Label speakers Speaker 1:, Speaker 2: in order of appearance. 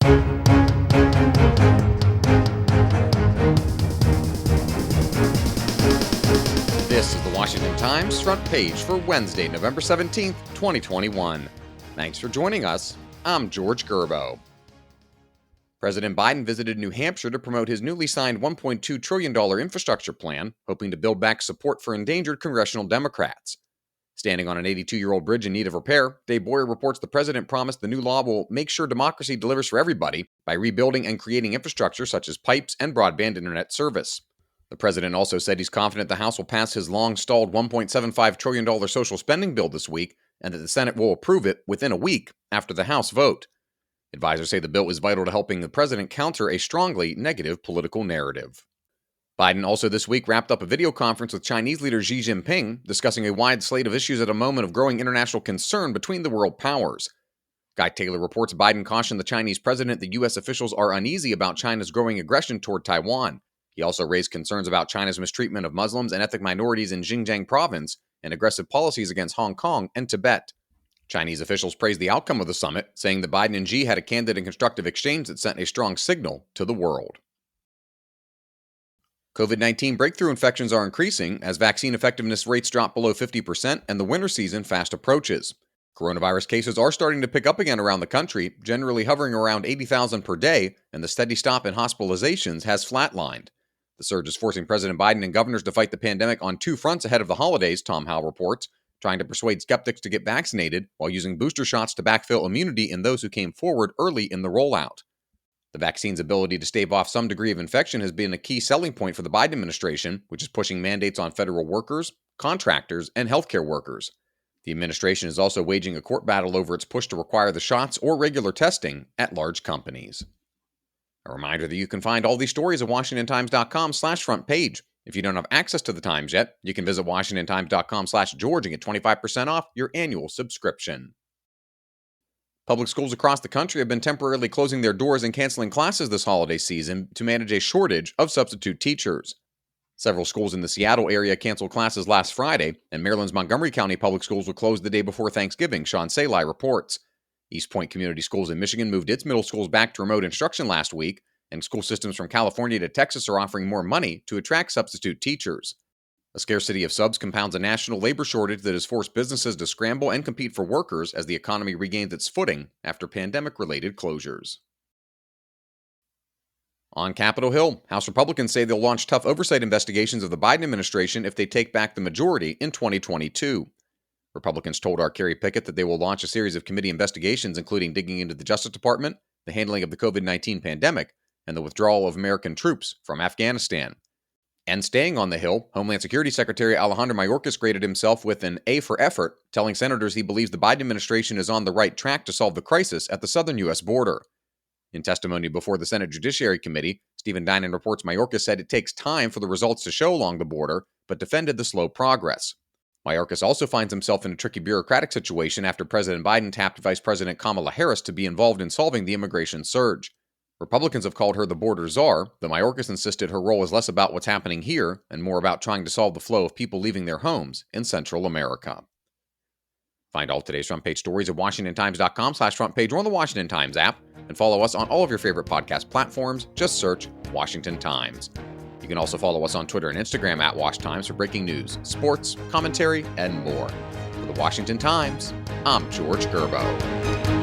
Speaker 1: This is the Washington Times front page for Wednesday, November 17th, 2021. Thanks for joining us. I'm George Gerbo. President Biden visited New Hampshire to promote his newly signed $1.2 trillion infrastructure plan, hoping to build back support for endangered congressional Democrats. Standing on an 82-year-old bridge in need of repair, Dave Boyer reports the president promised the new law will make sure democracy delivers for everybody by rebuilding and creating infrastructure such as pipes and broadband internet service. The president also said he's confident the House will pass his long-stalled $1.75 trillion social spending bill this week and that the Senate will approve it within a week after the House vote. Advisors say the bill is vital to helping the president counter a strongly negative political narrative. Biden also this week wrapped up a video conference with Chinese leader Xi Jinping, discussing a wide slate of issues at a moment of growing international concern between the world powers. Guy Taylor reports Biden cautioned the Chinese president that U.S. officials are uneasy about China's growing aggression toward Taiwan. He also raised concerns about China's mistreatment of Muslims and ethnic minorities in Xinjiang province and aggressive policies against Hong Kong and Tibet. Chinese officials praised the outcome of the summit, saying that Biden and Xi had a candid and constructive exchange that sent a strong signal to the world. COVID-19 breakthrough infections are increasing as vaccine effectiveness rates drop below 50% and the winter season fast approaches. Coronavirus cases are starting to pick up again around the country, generally hovering around 80,000 per day, and the steady stop in hospitalizations has flatlined. The surge is forcing President Biden and governors to fight the pandemic on two fronts ahead of the holidays, Tom Howell reports, trying to persuade skeptics to get vaccinated while using booster shots to backfill immunity in those who came forward early in the rollout. The vaccine's ability to stave off some degree of infection has been a key selling point for the Biden administration, which is pushing mandates on federal workers, contractors, and healthcare workers. The administration is also waging a court battle over its push to require the shots or regular testing at large companies. A reminder that you can find all these stories at WashingtonTimes.com/front page. If you don't have access to the Times yet, you can visit WashingtonTimes.com/George and get 25% off your annual subscription. Public schools across the country have been temporarily closing their doors and canceling classes this holiday season to manage a shortage of substitute teachers. Several schools in the Seattle area canceled classes last Friday, and Maryland's Montgomery County Public Schools will close the day before Thanksgiving, Sean Salai reports. East Point Community Schools in Michigan moved its middle schools back to remote instruction last week, and school systems from California to Texas are offering more money to attract substitute teachers. A scarcity of subs compounds a national labor shortage that has forced businesses to scramble and compete for workers as the economy regains its footing after pandemic-related closures. On Capitol Hill, House Republicans say they'll launch tough oversight investigations of the Biden administration if they take back the majority in 2022. Republicans told our Kerry Pickett that they will launch a series of committee investigations, including digging into the Justice Department, the handling of the COVID-19 pandemic, and the withdrawal of American troops from Afghanistan. And staying on the Hill, Homeland Security Secretary Alejandro Mayorkas graded himself with an A for effort, telling senators he believes the Biden administration is on the right track to solve the crisis at the southern U.S. border. In testimony before the Senate Judiciary Committee, Stephen Dinan reports Mayorkas said it takes time for the results to show along the border, but defended the slow progress. Mayorkas also finds himself in a tricky bureaucratic situation after President Biden tapped Vice President Kamala Harris to be involved in solving the immigration surge. Republicans have called her the border czar, though Mayorkas insisted her role is less about what's happening here and more about trying to solve the flow of people leaving their homes in Central America. Find all today's front page stories at WashingtonTimes.com/front page or on the Washington Times app, and follow us on all of your favorite podcast platforms. Just search Washington Times. You can also follow us on Twitter and Instagram at WashTimes for breaking news, sports, commentary, and more. For the Washington Times, I'm George Gerbo.